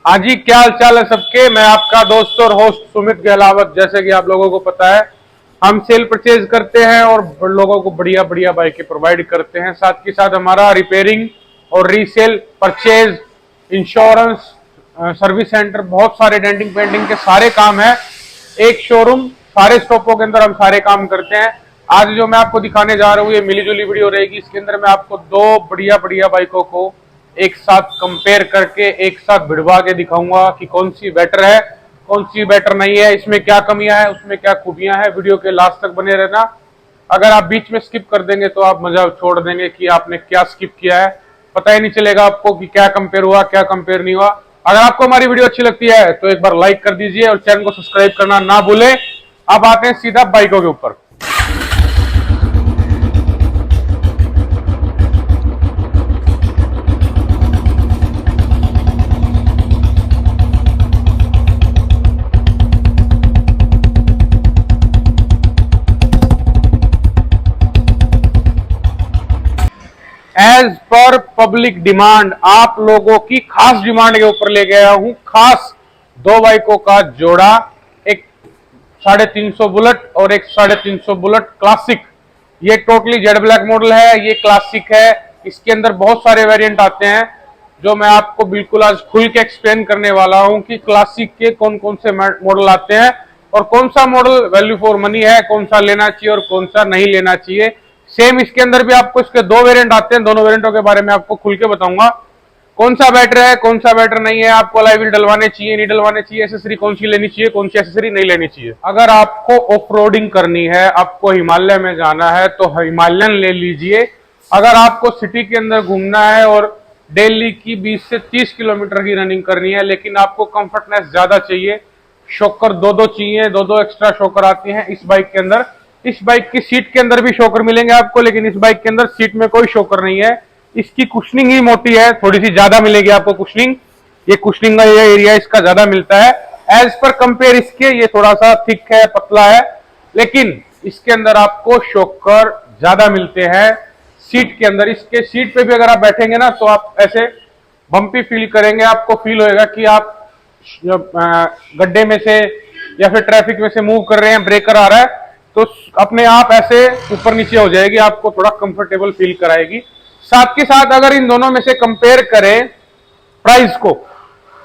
हाँ जी, क्या हाल चाल है सबके। मैं आपका दोस्त और होस्ट सुमित गहलावत। जैसे कि आप लोगों को पता है, हम सेल परचेज करते हैं और लोगों को बढ़िया बढ़िया बाइकें प्रोवाइड करते हैं। साथ के साथ हमारा रिपेयरिंग और resale, purchase, insurance, service centre, बहुत सारे डेंटिंग पेंटिंग के सारे काम है। एक शोरूम, सारे स्टॉपों के अंदर हम सारे काम करते हैं। आज जो मैं आपको दिखाने जा रहा हूँ ये मिली जुली वीडियो रहेगी। इसके अंदर मैं आपको दो बढ़िया बढ़िया बाइकों को एक साथ कंपेयर करके एक साथ भिड़वा के दिखाऊंगा कि कौन सी बेटर है, कौन सी बेटर नहीं है, इसमें क्या कमियां है, उसमें क्या खूबियां हैं। वीडियो के लास्ट तक बने रहना। अगर आप बीच में स्किप कर देंगे तो आप मजा छोड़ देंगे कि आपने क्या स्किप किया है। पता ही नहीं चलेगा आपको कि क्या कंपेयर हुआ, क्या कंपेयर नहीं हुआ। अगर आपको हमारी वीडियो अच्छी लगती है तो एक बार लाइक कर दीजिए और चैनल को सब्सक्राइब करना ना भूलें। अब आते हैं सीधा बाइकों के ऊपर। एज पर पब्लिक डिमांड, आप लोगों की खास डिमांड के ऊपर ले गया हूं खास दो बाइकों का जोड़ा। एक 350 बुलेट और एक 350 बुलेट क्लासिक। ये टोटली जेड ब्लैक मॉडल है, ये क्लासिक है। इसके अंदर बहुत सारे वेरिएंट आते हैं जो मैं आपको बिल्कुल आज खुल के एक्सप्लेन करने वाला हूं कि क्लासिक के कौन कौन से मॉडल आते हैं और कौन सा मॉडल वैल्यू फॉर मनी है, कौन सा लेना चाहिए और कौन सा नहीं लेना चाहिए। सेम इसके अंदर भी आपको इसके दो वेरिएंट आते हैं, दोनों वेरिएंटों के बारे में आपको खुल के बताऊंगा। कौन सा बेटर है, कौन सा बेटर नहीं है, आपको अलॉय व्हील डलवाने चाहिए, नहीं डलवाने चाहिए, एसेसरी कौन सी लेनी चाहिए, कौन सी एसेसरी नहीं लेनी चाहिए। अगर आपको ऑफ रोडिंग करनी है, आपको हिमालय में जाना है तो हिमालयन ले लीजिए। अगर आपको सिटी के अंदर घूमना है और डेली की 20 से 30 किलोमीटर की रनिंग करनी है लेकिन आपको कंफर्टनेस ज्यादा चाहिए, शॉकर दो चाहिए, दो एक्स्ट्रा शॉकर आती हैं इस बाइक के अंदर। इस बाइक की सीट के अंदर भी शॉकर मिलेंगे आपको, लेकिन इस बाइक के अंदर सीट में कोई शॉकर नहीं है। इसकी कुशनिंग ही मोटी है, थोड़ी सी ज्यादा मिलेगी आपको कुशनिंग। ये कुशनिंग का ये एरिया इसका ज्यादा मिलता है एज पर कंपेयर इसके। ये थोड़ा सा थिक है, पतला है, लेकिन इसके अंदर आपको शॉकर ज्यादा मिलते हैं सीट के अंदर। इसके सीट पे भी अगर आप बैठेंगे ना तो आप ऐसे बम्पी फील करेंगे। आपको फील होएगा कि आप गड्ढे में से या फिर ट्रैफिक में से मूव कर रहे हैं, ब्रेकर आ रहा है तो अपने आप ऐसे ऊपर नीचे हो जाएगी, आपको थोड़ा कंफर्टेबल फील कराएगी। साथ के साथ अगर इन दोनों में से कंपेयर करें प्राइस को,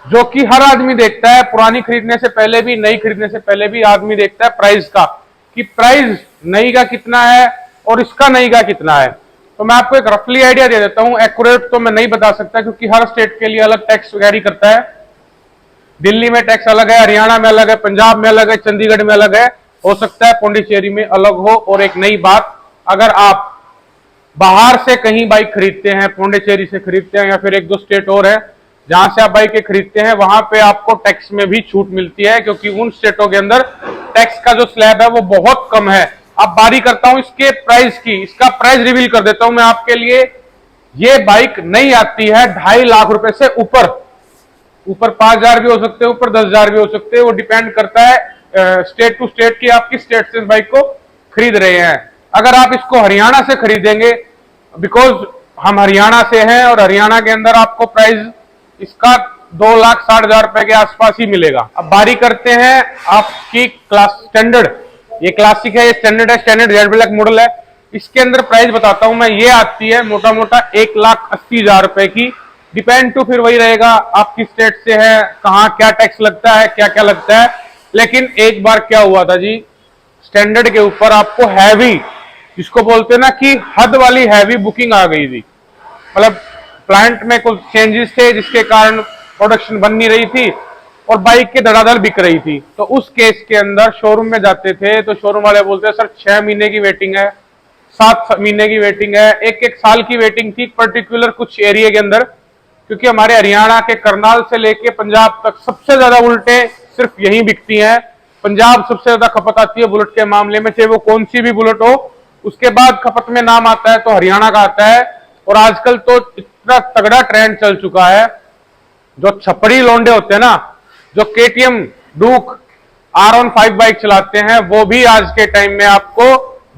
जो कि हर आदमी देखता है, पुरानी खरीदने से पहले भी, नई खरीदने से पहले भी आदमी देखता है प्राइस का, कि प्राइस नई का कितना है और इसका नई का कितना है। तो मैं आपको एक रफली आइडिया दे देता हूं। एक्यूरेट तो मैं नहीं बता सकता क्योंकि हर स्टेट के लिए अलग टैक्स वैरी करता है। दिल्ली में टैक्स अलग है, हरियाणा में अलग है, पंजाब में अलग है, चंडीगढ़ में अलग है, हो सकता है पौंडीचेरी में अलग हो। और एक नई बात, अगर आप बाहर से कहीं बाइक खरीदते हैं, पौंडीचेरी से खरीदते हैं या फिर एक दो स्टेट और है जहां से आप बाइकें खरीदते हैं, वहां पे आपको टैक्स में भी छूट मिलती है क्योंकि उन स्टेटों के अंदर टैक्स का जो स्लैब है वो बहुत कम है। अब बारी करता हूं इसके प्राइस की, इसका प्राइस रिवील कर देता हूं मैं आपके लिए। ये बाइक नहीं आती है 2.5 लाख रुपए से ऊपर। ऊपर 5,000 भी हो सकते हैं, ऊपर 10,000 भी हो सकते हैं, वो डिपेंड करता है स्टेट टू स्टेट की, आप किस स्टेट से इस बाइक को खरीद रहे हैं। अगर आप इसको हरियाणा से खरीदेंगे, बिकॉज हम हरियाणा से हैं और हरियाणा के अंदर आपको प्राइस इसका 2,60,000 रुपए के आसपास ही मिलेगा। अब बारी करते हैं आपकी क्लास स्टैंडर्ड। ये क्लासिक है, ये स्टैंडर्ड है, स्टैंडर्ड जेड ब्लैक मॉडल है। इसके अंदर प्राइस बताता हूं मैं, ये आती है मोटा मोटा 1,80,000 रुपए की। डिपेंड टू फिर वही रहेगा आप किस स्टेट से है, कहाँ क्या टैक्स लगता है, क्या क्या लगता है। लेकिन एक बार क्या हुआ था जी, स्टैंडर्ड के ऊपर आपको हैवी, जिसको बोलते हैं ना कि हद वाली हैवी बुकिंग आ गई थी। मतलब प्लांट में कुछ चेंजेस थे जिसके कारण प्रोडक्शन बन नहीं रही थी और बाइक के धड़ाधड़ बिक रही थी। तो उस केस के अंदर शोरूम में जाते थे तो शोरूम वाले बोलते हैं सर 6 महीने की वेटिंग है, 7 महीने की वेटिंग है, एक साल की वेटिंग थी पर्टिकुलर कुछ एरिया के अंदर। क्योंकि हमारे हरियाणा के करनाल से लेके पंजाब तक सबसे ज्यादा बुलेटें सिर्फ यहीं बिकती हैं। पंजाब सबसे ज्यादा खपत आती है बुलेट के मामले में, चाहे वो कौन सी भी बुलेट हो। उसके बाद खपत में नाम आता है तो हरियाणा का आता है। और आजकल तो इतना तगड़ा ट्रेंड चल चुका है, जो छपड़ी लौंडे होते हैं ना, जो केटीएम, डूक, R15 बाइक चलाते हैं, वो भी आज के टाइम में आपको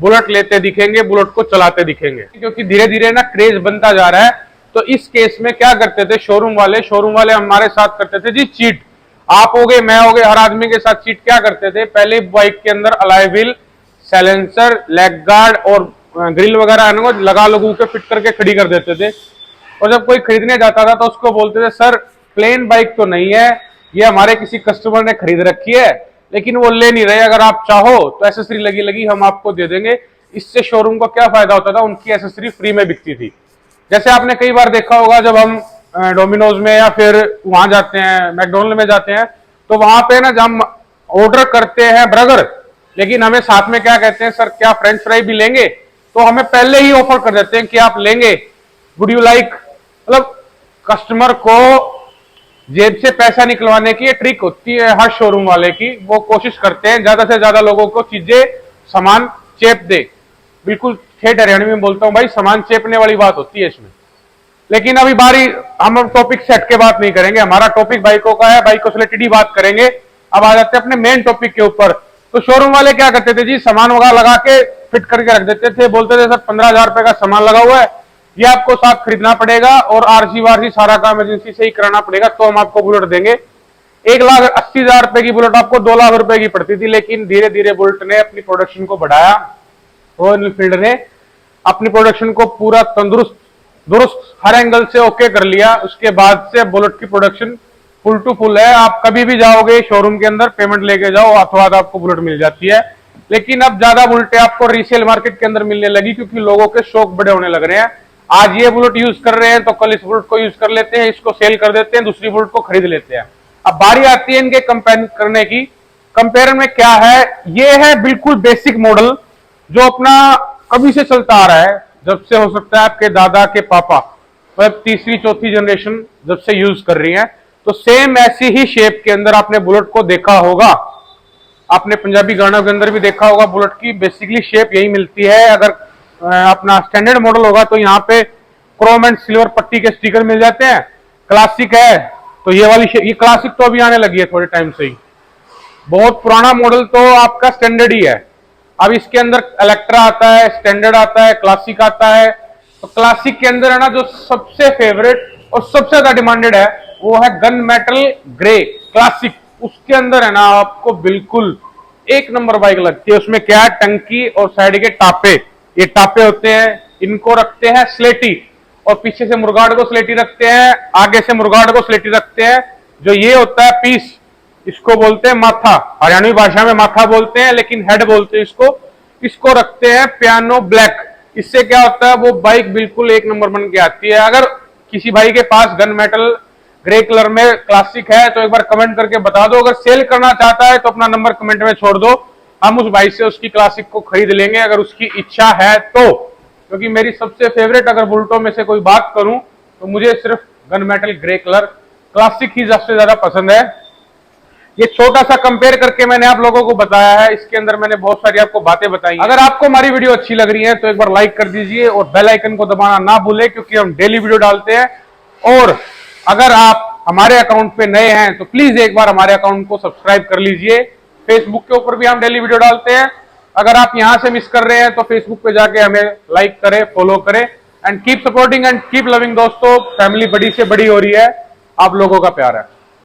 बुलेट लेते दिखेंगे, बुलेट को चलाते दिखेंगे। क्योंकि धीरे धीरे ना क्रेज बनता जा रहा है। तो इस केस में क्या करते थे शोरूम वाले हमारे साथ करते थे जी चीट। आप हो गए, मैं हो गए, हर आदमी के साथ चीट क्या करते थे, पहले बाइक के अंदर alloy wheel, silencer, leg guard और ग्रिल वगैरह लगा लगू के फिट करके खड़ी कर देते थे। और जब कोई खरीदने जाता था तो उसको बोलते थे सर प्लेन बाइक तो नहीं है, ये हमारे किसी कस्टमर ने खरीद रखी है, लेकिन वो ले नहीं रहे, अगर आप चाहो तो एसेसरी लगी लगी हम आपको दे देंगे। इससे शोरूम को क्या फायदा होता था, उनकी एसेसरी फ्री में बिकती थी। जैसे आपने कई बार देखा होगा जब हम डोमिनोज में या फिर वहां जाते हैं, मैकडोनल्ड में जाते हैं, तो वहां पे ना जब हम ऑर्डर करते हैं बर्गर, लेकिन हमें साथ में क्या कहते हैं, सर क्या फ्रेंच फ्राई भी लेंगे, तो हमें पहले ही ऑफर कर देते हैं कि आप लेंगे, वुड यू लाइक। मतलब कस्टमर को जेब से पैसा निकलवाने की ये ट्रिक होती है हर शोरूम वाले की। वो कोशिश करते हैं ज्यादा से ज्यादा लोगों को चीजें सामान चेप दे। बिल्कुल ठेठ हरियाणी में बोलता हूं भाई, सामान चेपने वाली बात होती है इसमें। लेकिन अभी बारी, हम टॉपिक से हटके बात नहीं करेंगे, हमारा टॉपिक बाइकों का है, बाइकों से रिलेटेड ही बात करेंगे। अब आ जाते हैं अपने मेन टॉपिक के ऊपर। तो शोरूम वाले क्या करते थे जी, सामान वगैरह लगा के फिट करके रख देते थे, बोलते थे सर 15,000 रुपए का सामान लगा हुआ है, ये आपको साथ खरीदना पड़ेगा और आरसी वारसी सारा काम एजेंसी से ही कराना पड़ेगा, तो हम आपको बुलेट देंगे। 1,80,000 रुपए की बुलेट आपको 2 लाख रुपए की पड़ती थी। लेकिन धीरे धीरे बुलेट ने अपनी प्रोडक्शन को बढ़ाया, रॉयल एनफील्ड ने अपनी प्रोडक्शन को पूरा तंदुरुस्त दुरुस्त हर एंगल से ओके कर लिया। उसके बाद से बुलेट की प्रोडक्शन फुल टू फुल है। आप कभी भी जाओगे शोरूम के अंदर, पेमेंट लेके जाओ, हाथों हाथ आपको बुलेट मिल जाती है। लेकिन अब ज्यादा बुलेटें आपको रीसेल मार्केट के अंदर मिलने लगी, क्योंकि लोगों के शौक बड़े होने लग रहे हैं। आज ये बुलेट यूज कर रहे हैं तो कल इस बुलेट को यूज कर लेते हैं, इसको सेल कर देते हैं, दूसरी बुलेट को खरीद लेते हैं। अब बारी आती है इनके कंपेयर करने की। कंपेयर में क्या है, ये है बिल्कुल बेसिक मॉडल जो अपना कभी से चलता आ रहा है, जब से हो सकता है आपके दादा के पापा, मतलब तीसरी चौथी जनरेशन जब से यूज कर रही है। तो सेम ऐसी ही शेप के अंदर आपने बुलेट को देखा होगा, आपने पंजाबी गानों के अंदर भी देखा होगा। बुलेट की बेसिकली शेप यही मिलती है। अगर अपना स्टैंडर्ड मॉडल होगा तो यहाँ पे क्रोम एंड सिल्वर पट्टी के स्टिकर मिल जाते हैं। क्लासिक है तो ये वाली शेप, ये क्लासिक तो अभी आने लगी है थोड़े टाइम से ही, बहुत पुराना मॉडल तो आपका स्टैंडर्ड ही है। अब इसके अंदर इलेक्ट्रा आता है, स्टैंडर्ड आता है, क्लासिक आता है। तो क्लासिक के अंदर है ना जो सबसे फेवरेट और सबसे ज्यादा डिमांडेड है वो है गन मेटल ग्रे क्लासिक। उसके अंदर है ना आपको बिल्कुल एक नंबर बाइक लगती है। उसमें क्या है, टंकी और साइड के टापे, ये टापे होते हैं, इनको रखते हैं स्लेटी, और पीछे से मुर्गाड़ को स्लेटी रखते हैं, आगे से मुर्गाड़ को स्लेटी रखते हैं। जो ये होता है पीस, इसको बोलते हैं माथा, हरियाणवी भाषा में माथा बोलते हैं, लेकिन हेड बोलते हैं इसको। इसको रखते हैं पियानो ब्लैक। इससे क्या होता है, वो बाइक बिल्कुल एक नंबर बन के आती है। अगर किसी भाई के पास गन मेटल ग्रे कलर में क्लासिक है तो एक बार कमेंट करके बता दो। अगर सेल करना चाहता है तो अपना नंबर कमेंट में छोड़ दो, हम उस भाई से उसकी क्लासिक को खरीद लेंगे, अगर उसकी इच्छा है तो। क्योंकि मेरी सबसे फेवरेट अगर बुलेटों में से कोई बात करूं तो मुझे सिर्फ gun metal grey colour classic ही सबसे ज्यादा पसंद है। ये छोटा सा कंपेयर करके मैंने आप लोगों को बताया है, इसके अंदर मैंने बहुत सारी आपको बातें बताई। अगर आपको हमारी वीडियो अच्छी लग रही है तो एक बार लाइक कर दीजिए और बेल आइकन को दबाना ना भूलें, क्योंकि हम डेली वीडियो डालते हैं। और अगर आप हमारे अकाउंट पे नए हैं तो प्लीज एक बार हमारे अकाउंट को सब्सक्राइब कर लीजिए। फेसबुक के ऊपर भी हम डेली वीडियो डालते हैं। अगर आप यहां से मिस कर रहे हैं तो फेसबुक पे जाके हमें लाइक करें, फॉलो करें। And keep supporting and keep loving दोस्तों। फैमिली बड़ी से बड़ी हो रही है, आप लोगों का प्यार है।